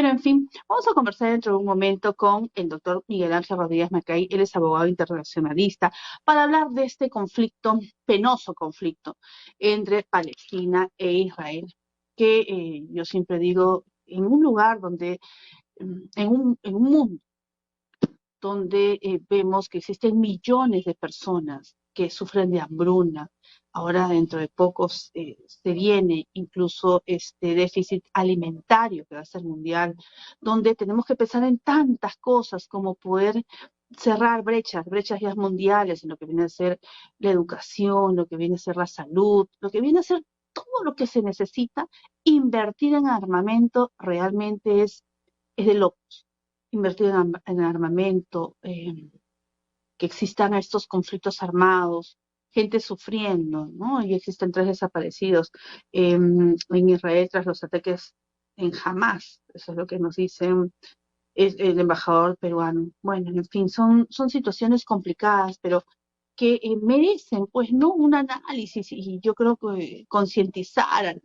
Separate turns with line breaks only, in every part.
Pero en fin, vamos a conversar dentro de un momento con el doctor Miguel Ángel Rodríguez Macay, él es abogado internacionalista, para hablar de este conflicto, penoso conflicto entre Palestina e Israel, que yo siempre digo, en un lugar donde, en un mundo donde vemos que existen millones de personas que sufren de hambruna. Ahora, dentro de pocos, se viene incluso este déficit alimentario que va a ser mundial, donde tenemos que pensar en tantas cosas como poder cerrar brechas ya mundiales en lo que viene a ser la educación, lo que viene a ser la salud, lo que viene a ser todo lo que se necesita. Invertir en armamento realmente es de locos. Invertir en armamento, que existan estos conflictos armados, gente sufriendo, ¿no? Y existen 3 desaparecidos en Israel tras los ataques en Hamas, eso es lo que nos dicen el embajador peruano. Bueno, en fin, son situaciones complicadas, pero que merecen, pues, ¿no? Un análisis y yo creo que concientizar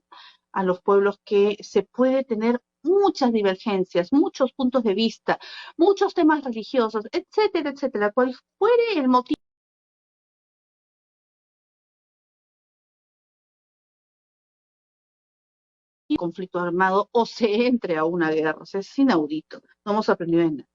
a los pueblos que se puede tener muchas divergencias, muchos puntos de vista, muchos temas religiosos, etcétera, etcétera, cual fuere el motivo del conflicto armado o se entre a una guerra. O sea, es inaudito, no hemos aprendido en nada.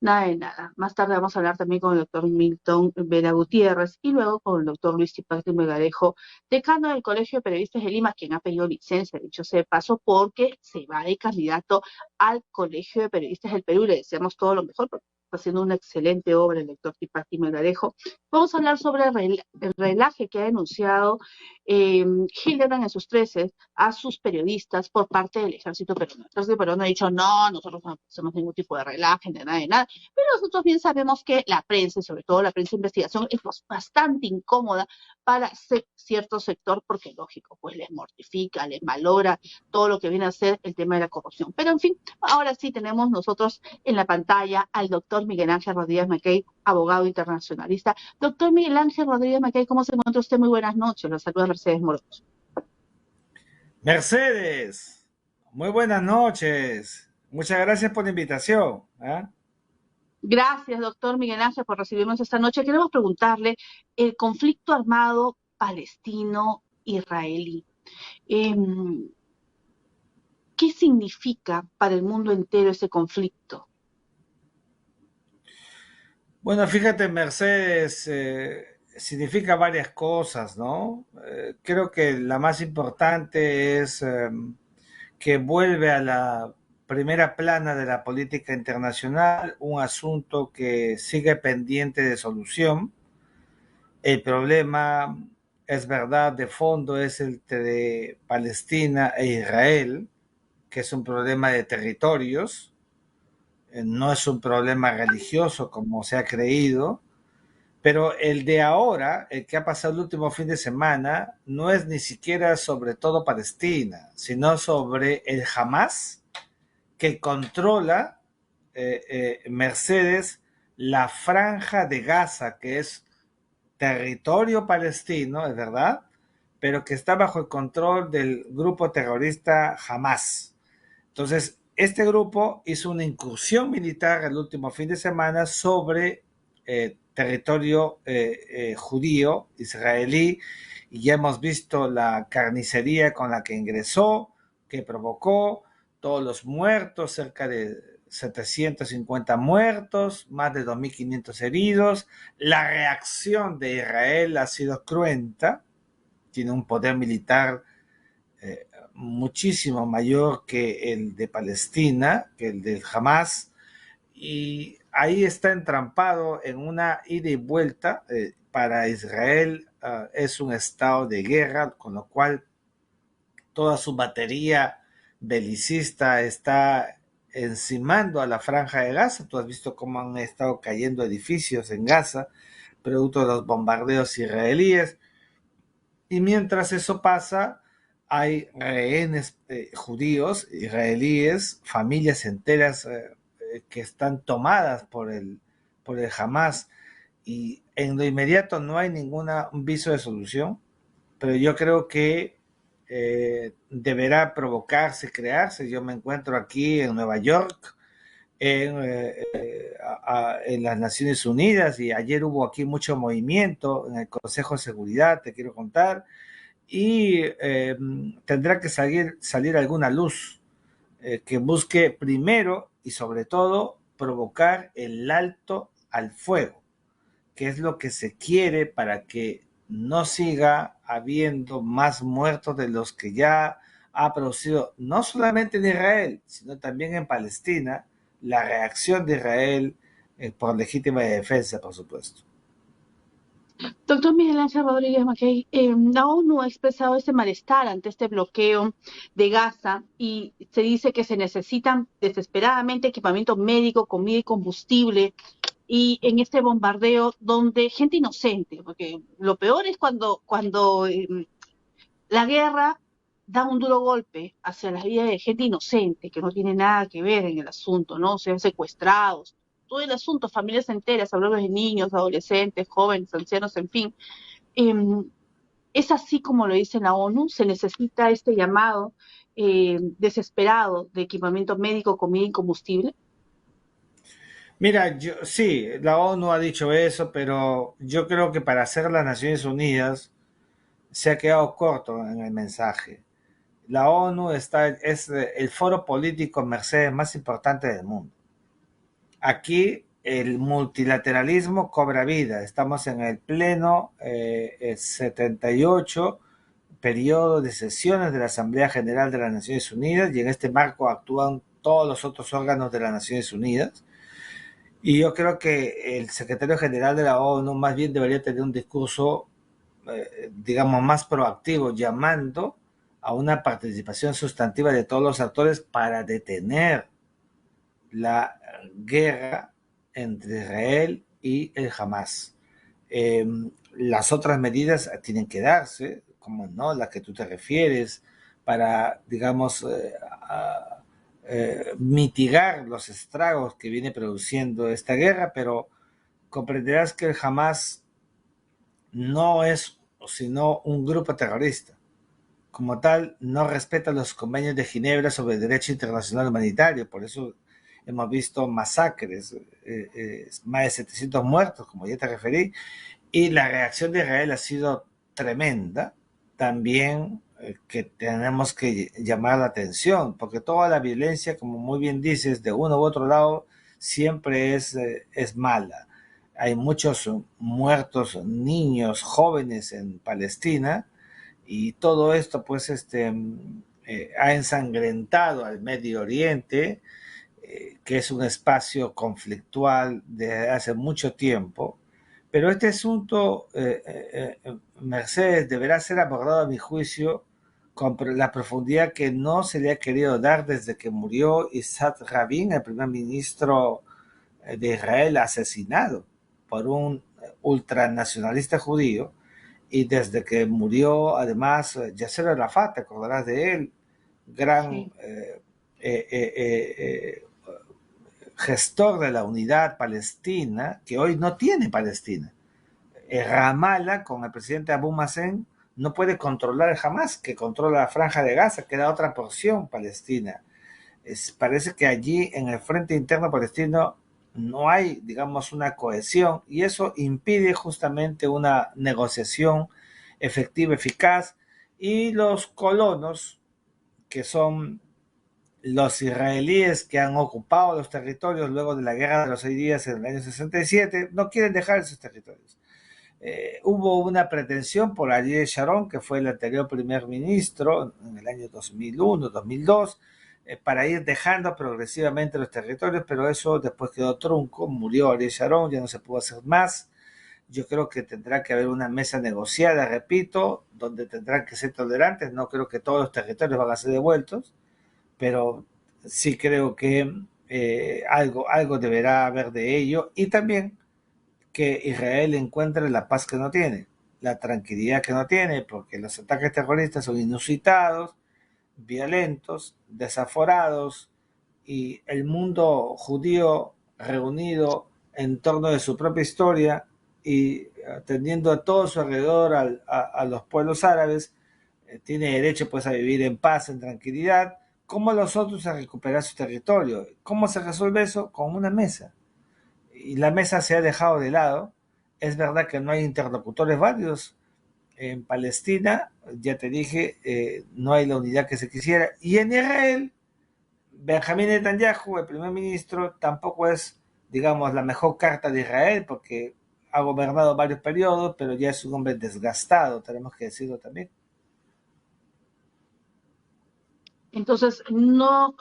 Nada de nada. Más tarde vamos a hablar también con el doctor Milton Vera Gutiérrez y luego con el doctor Luis Tipacti Melgarejo, decano del Colegio de Periodistas de Lima, quien ha pedido licencia, dicho sea de paso, porque se va de candidato al Colegio de Periodistas del Perú. Le deseamos todo lo mejor porque está haciendo una excelente obra el doctor Tipacti Melgarejo. Vamos a hablar sobre el relaje que ha denunciado Hildebrand en sus 13 a sus periodistas por parte del ejército peruano. El ejército peruano ha dicho, no, nosotros no hacemos ningún tipo de relaje, de nada, de nada. Pero nosotros bien sabemos que la prensa, y sobre todo la prensa de investigación, es bastante incómoda para cierto sector, porque lógico, pues les mortifica, les valora todo lo que viene a ser el tema de la corrupción. Pero en fin, ahora sí tenemos nosotros en la pantalla al doctor Miguel Ángel Rodríguez Macay, abogado internacionalista. Doctor Miguel Ángel Rodríguez Macay, ¿cómo se encuentra usted? Muy buenas noches. Los saluda Mercedes Moros.
Mercedes, muy buenas noches. Muchas gracias por la invitación. ¿Ah?
Gracias, doctor Miguel Ángel, por recibirnos esta noche. Queremos preguntarle el conflicto armado palestino-israelí. Eh, ¿Qué significa para el mundo entero ese conflicto?
Bueno, fíjate, Mercedes, significa varias cosas, ¿no? Creo que la más importante es que vuelve a la primera plana de la política internacional, un asunto que sigue pendiente de solución. El problema, es verdad, de fondo es el de Palestina e Israel, que es un problema de territorios, no es un problema religioso como se ha creído, pero el de ahora, el que ha pasado el último fin de semana, no es ni siquiera sobre todo Palestina, sino sobre el Hamas que controla Mercedes la franja de Gaza, que es territorio palestino, es verdad, pero que está bajo el control del grupo terrorista Hamas. Entonces, este grupo hizo una incursión militar el último fin de semana sobre territorio judío, israelí, y ya hemos visto la carnicería con la que ingresó, que provocó todos los muertos, cerca de 750 muertos, más de 2.500 heridos. La reacción de Israel ha sido cruenta, tiene un poder militar muchísimo mayor que el de Palestina, que el del Hamas, y ahí está entrampado en una ida y vuelta. Para Israel es un estado de guerra, con lo cual toda su batería belicista está encimando a la franja de Gaza. Tú has visto cómo han estado cayendo edificios en Gaza, producto de los bombardeos israelíes. Y mientras eso pasa, hay rehenes judíos, israelíes, familias enteras que están tomadas por el Hamas. Y en lo inmediato no hay ningún viso de solución, pero yo creo que deberá provocarse, crearse. Yo me encuentro aquí en Nueva York, en las Naciones Unidas, y ayer hubo aquí mucho movimiento en el Consejo de Seguridad, te quiero contar, y tendrá que salir alguna luz que busque primero y sobre todo provocar el alto al fuego, que es lo que se quiere para que no siga habiendo más muertos de los que ya ha producido, no solamente en Israel, sino también en Palestina, la reacción de Israel por legítima defensa, por supuesto.
Doctor Miguel Ángel Rodríguez Mackey, la ONU ha expresado este malestar ante este bloqueo de Gaza y se dice que se necesitan desesperadamente equipamiento médico, comida y combustible y en este bombardeo donde gente inocente, porque lo peor es cuando la guerra da un duro golpe hacia la vida de gente inocente que no tiene nada que ver en el asunto, ¿no? Sean secuestrados, todo el asunto, familias enteras, hablamos de niños, adolescentes, jóvenes, ancianos, en fin. Eh, es así como lo dice la ONU, se necesita este llamado desesperado de equipamiento médico, comida y combustible.
Mira, sí, la ONU ha dicho eso, pero yo creo que para hacer las Naciones Unidas se ha quedado corto en el mensaje. La ONU es el foro político Mercedes más importante del mundo. Aquí el multilateralismo cobra vida. Estamos en el pleno 78 periodo de sesiones de la Asamblea General de las Naciones Unidas, y en este marco actúan todos los otros órganos de las Naciones Unidas. Y yo creo que el secretario general de la ONU más bien debería tener un discurso, digamos, más proactivo, llamando a una participación sustantiva de todos los actores para detener la guerra entre Israel y el Hamas. Eh, las otras medidas tienen que darse, como no, la que tú te refieres, para, digamos, mitigar los estragos que viene produciendo esta guerra, pero comprenderás que el Hamas no es sino un grupo terrorista. Como tal, no respeta los convenios de Ginebra sobre el derecho internacional humanitario. Por eso hemos visto masacres, más de 700 muertos, como ya te referí, y la reacción de Israel ha sido tremenda. También que tenemos que llamar la atención, porque toda la violencia, como muy bien dices, de uno u otro lado, siempre es mala. Hay muchos muertos niños, jóvenes en Palestina, y todo esto pues ha ensangrentado al Medio Oriente, que es un espacio conflictual desde hace mucho tiempo. Pero este asunto, Mercedes, deberá ser abordado a mi juicio con la profundidad que no se le ha querido dar desde que murió Isaac Rabin, el primer ministro de Israel, asesinado por un ultranacionalista judío, y desde que murió además Yasser Arafat, te acordarás de él, gran
Sí.
gestor de la unidad palestina, que hoy no tiene Palestina. Ramallah, con el presidente Abu Mazen, no puede controlar jamás, que controla la franja de Gaza, que da otra porción palestina. Parece que allí en el frente interno palestino no hay, digamos, una cohesión, y eso impide justamente una negociación efectiva, eficaz, y los colonos, que son los israelíes que han ocupado los territorios luego de la guerra de los 6 días en el año 67, no quieren dejar esos territorios. Hubo una pretensión por Ariel Sharon, que fue el anterior primer ministro en el año 2001, 2002, para ir dejando progresivamente los territorios, pero eso después quedó trunco, murió Ariel Sharon, ya no se pudo hacer más. Yo creo que tendrá que haber una mesa negociada, repito, donde tendrán que ser tolerantes. No creo que todos los territorios van a ser devueltos, pero sí creo que algo deberá haber de ello, y también que Israel encuentre la paz que no tiene, la tranquilidad que no tiene, porque los ataques terroristas son inusitados, violentos, desaforados, y el mundo judío reunido en torno de su propia historia y atendiendo a todo su alrededor a los pueblos árabes, tiene derecho pues a vivir en paz, en tranquilidad, como los otros a recuperar su territorio. ¿Cómo se resuelve eso? Con una mesa. Y la mesa se ha dejado de lado. Es verdad que no hay interlocutores válidos en Palestina, ya te dije, no hay la unidad que se quisiera. Y en Israel, Benjamín Netanyahu, el primer ministro, tampoco es, digamos, la mejor carta de Israel, porque ha gobernado varios periodos, pero ya es un hombre desgastado, tenemos que decirlo también.
Entonces, no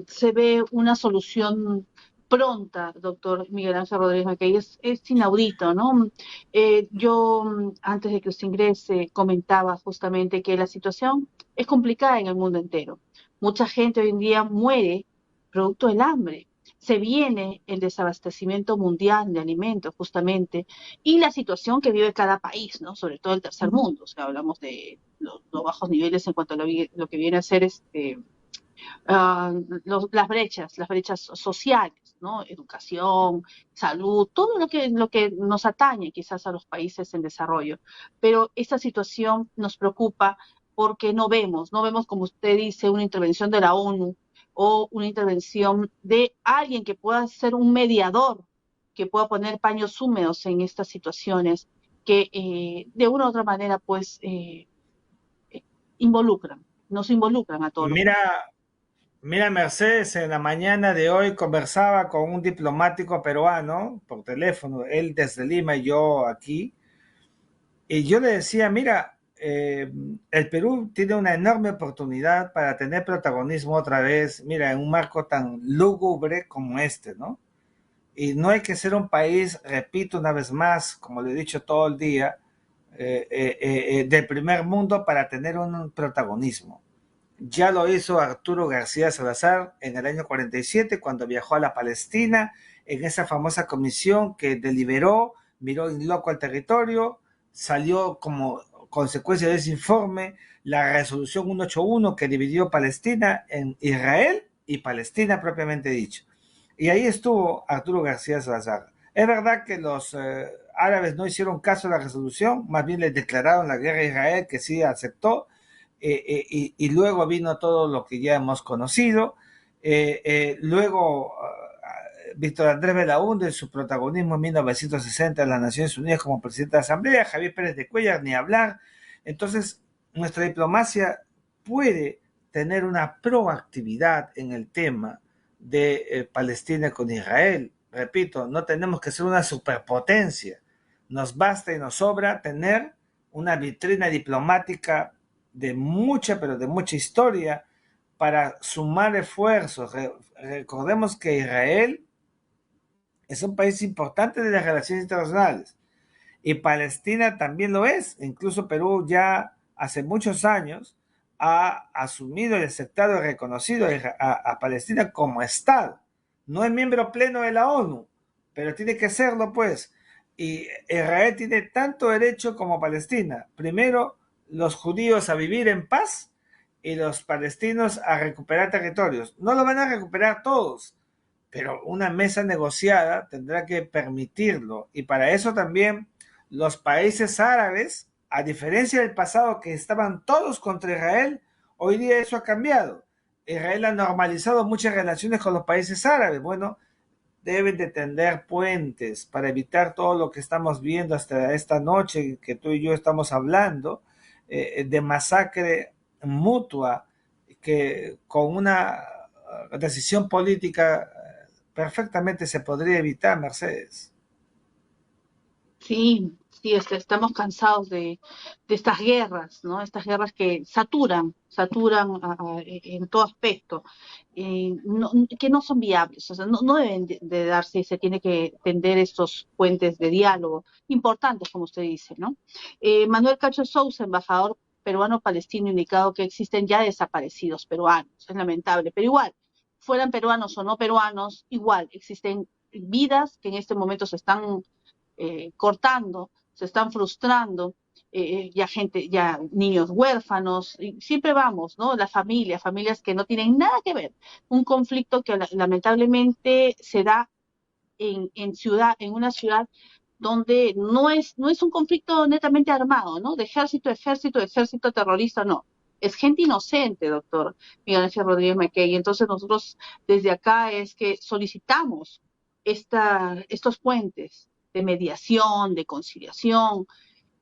se ve una solución pronta, doctor Miguel Ángel Rodríguez Mackey. Es inaudito, ¿no? Yo, antes de que usted ingrese, comentaba justamente que la situación es complicada en el mundo entero. Mucha gente hoy en día muere producto del hambre. Se viene el desabastecimiento mundial de alimentos, justamente, y la situación que vive cada país, ¿no? Sobre todo el tercer mundo. O sea, hablamos de los bajos niveles en cuanto a lo que viene a ser las brechas sociales, ¿no? Educación, salud, todo lo que nos atañe quizás a los países en desarrollo. Pero esta situación nos preocupa porque no vemos como usted dice, una intervención de la ONU o una intervención de alguien que pueda ser un mediador, que pueda poner paños húmedos en estas situaciones que de una u otra manera pues nos involucran a todos los
Mira,
países.
mira, Mercedes, en la mañana de hoy conversaba con un diplomático peruano por teléfono, él desde Lima y yo aquí, y yo le decía, mira, el Perú tiene una enorme oportunidad para tener protagonismo otra vez, mira, en un marco tan lúgubre como este, ¿no? Y no hay que ser un país, repito una vez más, como le he dicho todo el día, del primer mundo para tener un protagonismo. Ya lo hizo Arturo García Salazar en el año 47 cuando viajó a la Palestina en esa famosa comisión que deliberó, miró en loco al territorio, salió como consecuencia de ese informe la resolución 181 que dividió Palestina en Israel y Palestina propiamente dicho. Y ahí estuvo Arturo García Salazar. Es verdad que los árabes no hicieron caso a la resolución, más bien le declararon la guerra a Israel, que sí aceptó, y luego vino todo lo que ya hemos conocido. Luego, Víctor Andrés Belaúnde, su protagonismo en 1960 en las Naciones Unidas como presidente de la Asamblea, Javier Pérez de Cuellar, ni hablar. Entonces, nuestra diplomacia puede tener una proactividad en el tema de Palestina con Israel. Repito, no tenemos que ser una superpotencia. Nos basta y nos sobra tener una vitrina diplomática de mucha, pero de mucha historia para sumar esfuerzos. Recordemos que Israel es un país importante de las relaciones internacionales y Palestina también lo es. Incluso Perú ya hace muchos años ha asumido y aceptado y reconocido a Palestina como Estado. No es miembro pleno de la ONU, pero tiene que serlo pues. Y Israel tiene tanto derecho como Palestina. Primero, los judíos a vivir en paz y los palestinos a recuperar territorios. No lo van a recuperar todos, pero una mesa negociada tendrá que permitirlo. Y para eso también los países árabes, a diferencia del pasado que estaban todos contra Israel, hoy día eso ha cambiado. Israel ha normalizado muchas relaciones con los países árabes. Bueno, deben de tender puentes para evitar todo lo que estamos viendo hasta esta noche que tú y yo estamos hablando, de masacre mutua, que con una decisión política perfectamente se podría evitar, Mercedes.
Sí, sí, estamos cansados de estas guerras, ¿no? Estas guerras que saturan en todo aspecto, que no son viables, o sea, no deben de darse y se tiene que tender estos puentes de diálogo importantes, como usted dice, ¿no? Manuel Cacho Sousa, embajador peruano-palestino, indicado que existen ya desaparecidos peruanos, es lamentable, pero igual, fueran peruanos o no peruanos, igual existen vidas que en este momento se están cortando, se están frustrando, ya niños huérfanos, y siempre vamos, ¿no? Las familias que no tienen nada que ver. Un conflicto que lamentablemente se da en una ciudad donde no es un conflicto netamente armado, ¿no? De ejército terrorista, no. Es gente inocente, doctor Miguel Ángel Rodríguez Mackey. Entonces nosotros desde acá es que solicitamos estos puentes de mediación, de conciliación,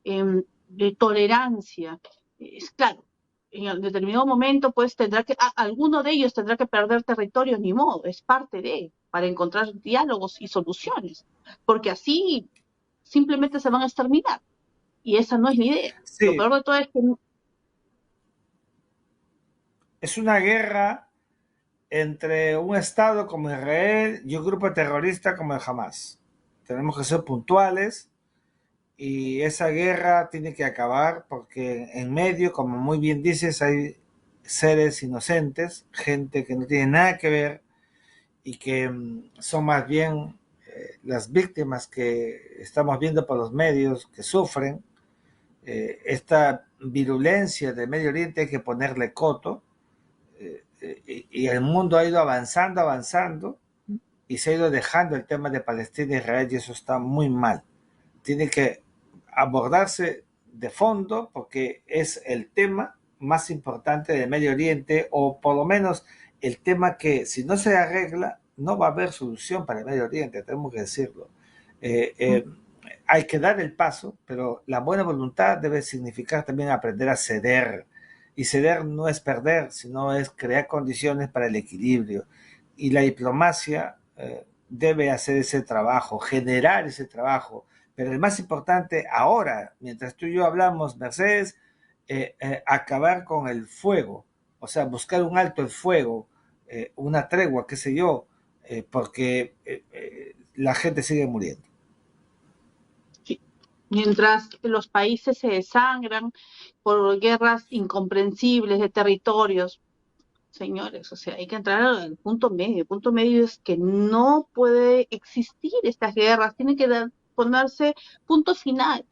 de tolerancia. Es claro, en determinado momento, pues alguno de ellos tendrá que perder territorio, ni modo, es parte para encontrar diálogos y soluciones, porque así simplemente se van a exterminar, y esa no es la idea. Lo
Sí,
peor de todo es que
es una guerra entre un Estado como Israel y un grupo terrorista como el Hamas. Tenemos que ser puntuales y esa guerra tiene que acabar porque en medio, como muy bien dices, hay seres inocentes, gente que no tiene nada que ver y que son más bien las víctimas que estamos viendo por los medios que sufren. Esta virulencia del Medio Oriente hay que ponerle coto, y el mundo ha ido avanzando, avanzando, y se ha ido dejando el tema de Palestina e Israel, y eso está muy mal. Tiene que abordarse de fondo porque es el tema más importante del Medio Oriente, o por lo menos el tema que si no se arregla no va a haber solución para el Medio Oriente, tenemos que decirlo. Eh, eh, Hay que dar el paso, pero la buena voluntad debe significar también aprender a ceder. Y ceder no es perder, sino es crear condiciones para el equilibrio. Y la diplomacia debe hacer ese trabajo, generar ese trabajo. Pero el más importante ahora, mientras tú y yo hablamos, Mercedes, acabar con el fuego, o sea, buscar un alto el fuego, una tregua, qué sé yo, porque la gente sigue muriendo.
sí, mientras los países se desangran por guerras incomprensibles de territorios, señores, o sea, hay que entrar al punto medio. El punto medio es que no puede existir estas guerras, tiene que ponerse punto final.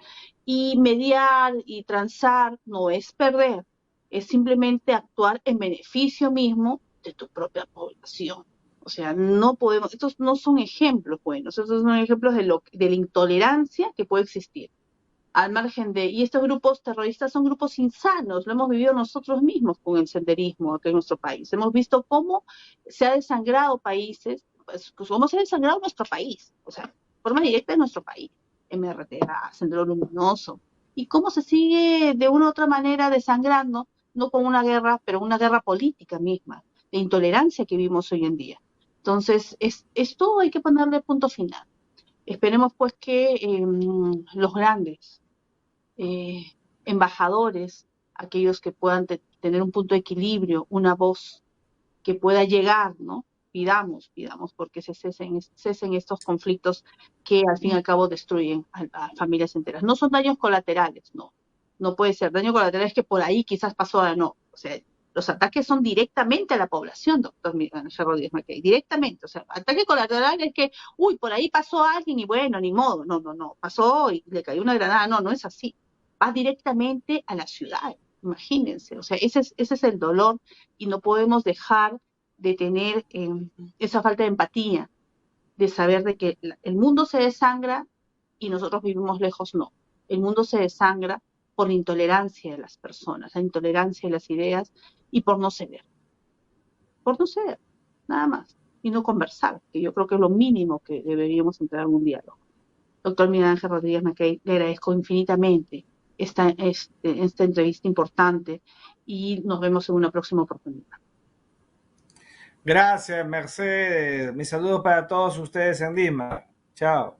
Y mediar y transar no es perder, es simplemente actuar en beneficio mismo de tu propia población. O sea, no podemos, estos no son ejemplos buenos, estos son ejemplos de la intolerancia que puede existir al margen y estos grupos terroristas son grupos insanos, lo hemos vivido nosotros mismos con el senderismo aquí en nuestro país. Hemos visto cómo se ha desangrado países, pues, cómo se ha desangrado nuestro país, o sea, de forma directa en nuestro país, MRTA, Sendero Luminoso, y cómo se sigue de una u otra manera desangrando, no con una guerra, pero una guerra política misma, de intolerancia que vivimos hoy en día. Entonces, esto hay que ponerle punto final. Esperemos pues que los grandes eh, embajadores, aquellos que puedan tener un punto de equilibrio, una voz que pueda llegar, ¿no? Pidamos porque cesen estos conflictos que al fin y al cabo destruyen a familias enteras. No son daños colaterales, no. No puede ser. Daño colateral es que por ahí quizás pasó, ahora no. O sea, los ataques son directamente a la población, doctor Miguel Ángel Rodríguez Mackey, directamente. O sea, ataque colateral es que, uy, por ahí pasó alguien y bueno, ni modo. No, no, no. Pasó y le cayó una granada. No, no es así. Va directamente a la ciudad. Imagínense. O sea, ese es el dolor y no podemos dejar de tener esa falta de empatía, de saber de que el mundo se desangra y nosotros vivimos lejos, no. El mundo se desangra por la intolerancia de las personas, la intolerancia de las ideas y por no ceder, nada más, y no conversar, que yo creo que es lo mínimo que deberíamos entrar en un diálogo. Doctor Miguel Ángel Rodríguez Mackey, le agradezco infinitamente esta entrevista importante y nos vemos en una próxima oportunidad.
Gracias, Mercedes. Mi saludo para todos ustedes en Lima. Chao.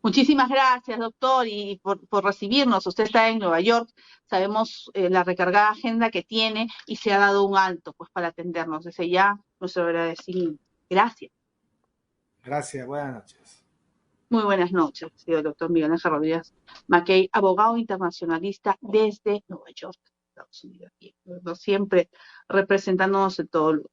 Muchísimas gracias, doctor, y por recibirnos. Usted está en Nueva York, sabemos la recargada agenda que tiene y se ha dado un alto pues para atendernos. Desde ya, nuestro agradecimiento. Gracias.
Gracias, buenas noches.
Muy buenas noches, señor doctor Miguel Ángel Rodríguez Mackey, abogado internacionalista desde Nueva York, Estados Unidos, siempre representándonos en todo lugar.